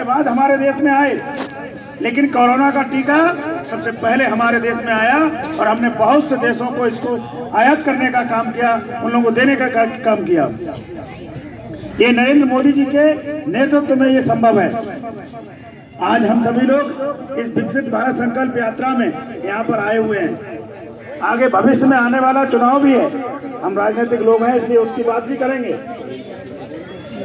उसके बाद हमारे देश में आए, लेकिन कोरोना का टीका सबसे पहले हमारे देश में आया और हमने बहुत से देशों को इसको आयात करने का काम किया, उन लोगों को देने का काम किया। ये नरेंद्र मोदी जी के नेतृत्व में ये संभव है। आज हम सभी लोग इस विकसित भारत संकल्प यात्रा में यहाँ पर आए हुए हैं। आगे भविष्य में आने वाला चुनाव भी है, हम राजनीतिक लोग हैं इसलिए उसकी बात भी करेंगे।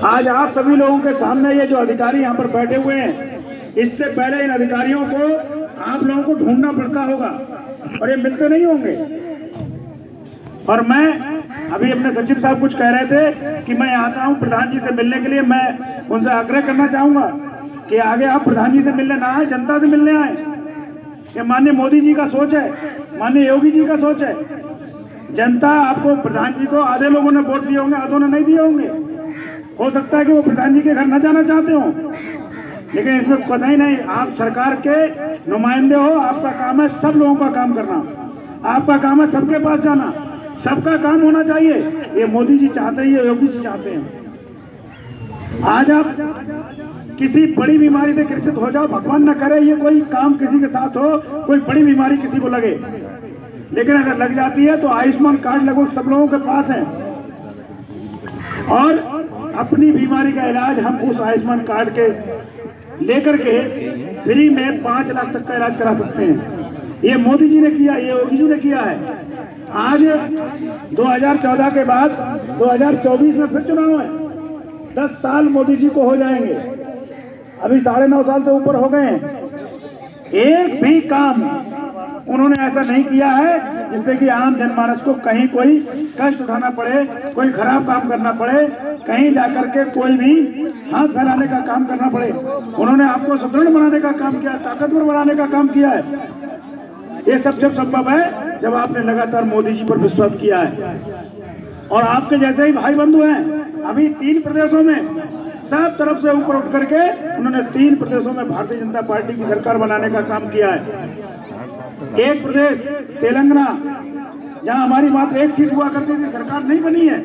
आज आप सभी लोगों के सामने ये जो अधिकारी यहाँ पर बैठे हुए हैं, इससे पहले इन अधिकारियों को आप लोगों को ढूंढना पड़ता होगा और ये मिलते नहीं होंगे। और मैं अभी अपने सचिव साहब कुछ कह रहे थे कि मैं आता हूँ प्रधान जी से मिलने के लिए। मैं उनसे आग्रह करना चाहूँगा कि आगे आप प्रधान जी से मिलने ना आए, जनता से मिलने आए। ये माननीय मोदी जी का सोच है, माननीय योगी जी का सोच है। जनता आपको, प्रधान जी को आधे लोगों ने वोट दिए होंगे, आधों ने नहीं दिए होंगे। हो सकता है कि वो प्रधान जी के घर न जाना चाहते हो, लेकिन इसमें पता ही नहीं। आप सरकार के नुमाइंदे हो, आपका काम है सब लोगों का काम करना, आपका काम है सबके पास जाना, सबका काम होना चाहिए। ये मोदी जी चाहते हैं, ये योगी जी चाहते हैं। आज आप किसी बड़ी बीमारी से ग्रसित हो जाओ, भगवान न करे ये कोई काम किसी के साथ हो, कोई बड़ी बीमारी किसी को लगे, लेकिन अगर लग जाती है तो आयुष्मान कार्ड लगभग सब लोगों के पास है और अपनी बीमारी का इलाज हम उस आयुष्मान कार्ड के लेकर के फ्री में 5 लाख तक का इलाज करा सकते हैं। ये मोदी जी ने किया, ये योगी जी ने किया है। आज 2014 के बाद 2024 में फिर चुनाव है। 10 साल मोदी जी को हो जाएंगे, अभी 9.5 साल से ऊपर हो गए हैं। एक भी काम उन्होंने ऐसा नहीं किया है जिससे कि आम जनमानस को कहीं कोई कष्ट उठाना पड़े, कोई खराब काम करना पड़े, कहीं जाकर के कोई भी हाथ फैलाने का काम करना पड़े। उन्होंने आपको सुदृढ़ बनाने का काम किया, ताकतवर बनाने का काम किया है। ये सब जब संभव है जब आपने लगातार मोदी जी पर विश्वास किया है। और आपके जैसे ही भाई बंधु हैं, अभी 3 प्रदेशों में सब तरफ से ऊपर उठ करके उन्होंने 3 प्रदेशों में भारतीय जनता पार्टी की सरकार बनाने का काम किया है। एक प्रदेश तेलंगाना, जहां हमारी मात्र 1 सीट हुआ करती थी, सरकार नहीं बनी है,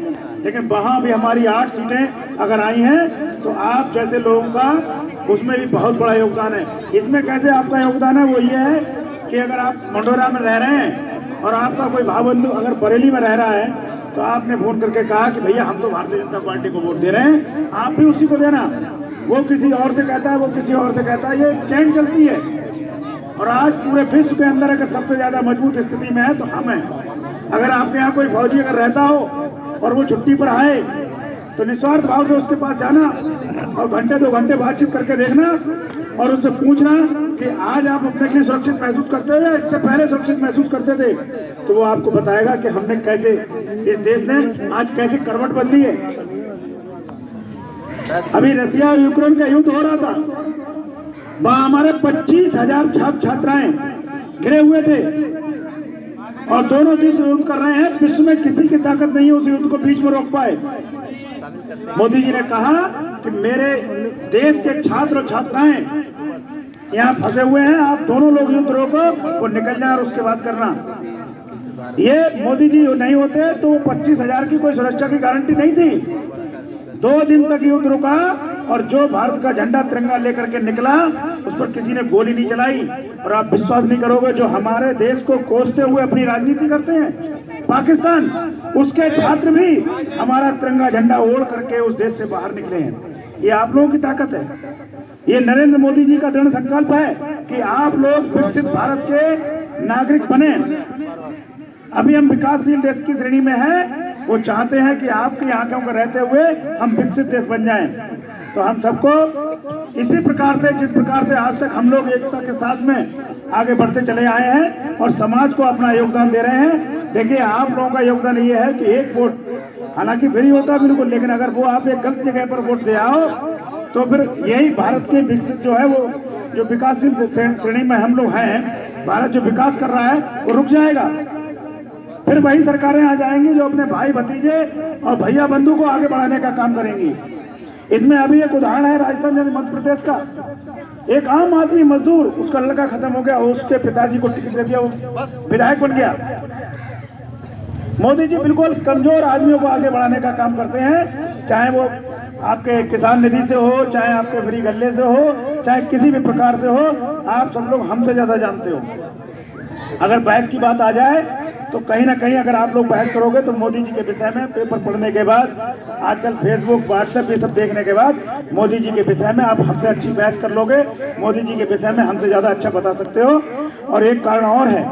लेकिन वहां भी हमारी 8 सीटें अगर आई हैं तो आप जैसे लोगों का उसमें भी बहुत बड़ा योगदान है। इसमें कैसे आपका योगदान है, वो ये है कि अगर आप मंडोरा में रह रहे हैं और आपका कोई भाई बंधु अगर बरेली में रह रहा है तो आपने फोन करके कहा कि भैया हम तो भारतीय जनता पार्टी को वोट दे रहे हैं, आप भी उसी को देना। वो किसी और से कहता है, वो किसी और से कहता है, ये चेन चलती है। और आज पूरे विश्व के अंदर अगर सबसे ज्यादा मजबूत स्थिति में है तो हम हैं। अगर आपके यहाँ कोई फौजी अगर रहता हो और वो छुट्टी पर आए तो निस्वार्थ भाव से उसके पास जाना और घंटे 2 घंटे बातचीत करके देखना और उससे पूछना कि आज आप अपने लिए सुरक्षित महसूस करते हो या इससे पहले सुरक्षित महसूस करते थे, तो वो आपको बताएगा कि हमने कैसे, इस देश ने आज कैसे करवट बदली है। अभी रसिया और यूक्रेन का युद्ध हो रहा था, वहां हमारे 25,000 छात्र छात्राएं घिरे हुए थे और दोनों देश युद्ध कर रहे हैं। विश्व में किसी की ताकत नहीं है उस युद्ध को बीच में रोक पाए। मोदी जी ने कहा कि मेरे देश के छात्र और छात्राएं यहाँ फंसे हुए हैं, आप दोनों लोग युद्ध रोको, वो निकल जाए और उसके बाद करना। ये मोदी जी नहीं होते तो 25,000 की कोई सुरक्षा की गारंटी नहीं थी। 2 दिन तक युद्ध रुका और जो भारत का झंडा तिरंगा लेकर के निकला उस पर किसी ने गोली नहीं चलाई। और आप विश्वास नहीं करोगे, जो हमारे देश को कोसते हुए अपनी राजनीति करते हैं पाकिस्तान, उसके छात्र भी हमारा तिरंगा झंडा ओढ़ करके उस देश से बाहर निकले हैं। ये आप लोगों की ताकत है। ये नरेंद्र मोदी जी का दृढ़ संकल्प है कि आप लोग विकसित भारत के नागरिक बने। अभी हम विकासशील देश की श्रेणी में हैं, वो चाहते हैं कि आपके यहाँ के रहते हुए हम विकसित देश बन जाएं। तो हम सबको इसी प्रकार से, जिस प्रकार से आज तक हम लोग एकता के साथ में आगे बढ़ते चले आए हैं और समाज को अपना योगदान दे रहे हैं। देखिए, आप लोगों का योगदान ये है कि एक वोट हालांकि फ्री होता बिल्कुल, लेकिन अगर वो आप एक गलत जगह पर वोट दे आओ तो फिर यही भारत के विकसित जो है, वो जो विकासशील श्रेणी में हम लोग हैं, भारत जो विकास कर रहा है वो रुक जाएगा। फिर वही सरकारें आ जाएंगी जो अपने भाई भतीजे और भैया बंधु को आगे बढ़ाने का काम करेंगी। इसमें अभी एक उदाहरण है राजस्थान यानी मध्य प्रदेश का। एक आम आदमी मजदूर, उसका लड़का खत्म हो गया, उसके पिताजी को टिकट दे दिया, वो विधायक बन गया। मोदी जी बिल्कुल कमजोर आदमियों को आगे बढ़ाने का काम करते हैं, चाहे वो आपके किसान निधि से हो, चाहे आपके फ्री गल्ले से हो, चाहे किसी भी प्रकार से हो, आप सब लोग हमसे ज़्यादा जानते हो। अगर बहस की बात आ जाए तो कहीं ना कहीं अगर आप लोग बहस करोगे तो मोदी जी के विषय में पेपर पढ़ने के बाद, आजकल फेसबुक व्हाट्सएप ये सब देखने के बाद मोदी जी के विषय में आप हमसे अच्छी बहस कर लोगे, मोदी जी के विषय में हमसे ज़्यादा अच्छा बता सकते हो। और एक कारण और है,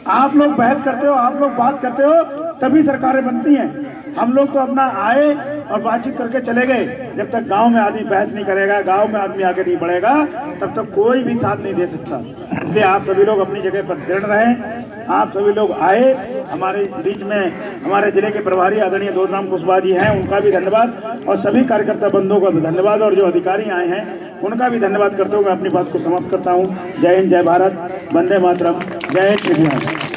आप लोग बहस करते हो, आप लोग बात करते हो, तभी सरकारें बनती हैं। हम लोग तो अपना आए और बातचीत करके चले गए। जब तक गांव में आदमी बहस नहीं करेगा, गांव में आदमी आगे नहीं बढ़ेगा, तब तक कोई भी साथ नहीं दे सकता। इसलिए आप सभी लोग अपनी जगह पर दृढ़ रहें। आप सभी लोग आए, हमारे बीच में हमारे जिले के प्रभारी आदरणीय दोदराम कुशवाहा जी हैं, उनका भी धन्यवाद, और सभी कार्यकर्ता बंधुओं का भी धन्यवाद, और जो अधिकारी आए हैं उनका भी धन्यवाद करते हुए मैं अपनी बात को समाप्त करता हूँ। जय हिंद, जय भारत, वंदे मातरम, जय श्री राम।